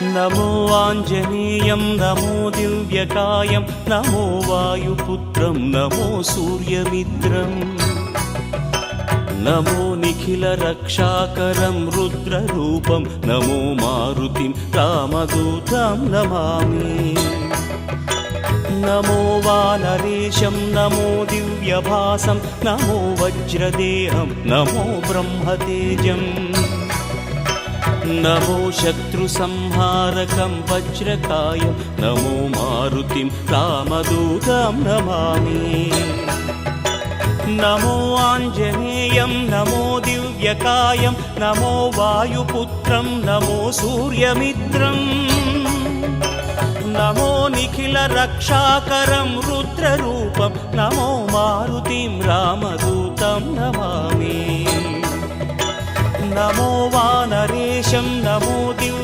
नमो आञ्जनेयं नमो दिव्यकायं नमो वायुपुत्रं नमो सूर्यमित्रम् नमो निखिलरक्षाकरं रुद्ररूपं नमो मारुतिं रामदूतं Namami नमो वानरेशं नमो दिव्यभासं नमो वज्रदेहं नमो ब्रह्मतेजम् नमो शत्रुसंहारकं वज्रकायं नमो मारुतिं रामदूतं Namami नमो आञ्जनेयं नमो दिव्यकायं नमो वायुपुत्रं नमो सूर्यमित्रम् नमो निखिलरक्षाकरं रुद्ररूपं नमो मारुतिं रामदूतं Namami नमो वानरेशं नमो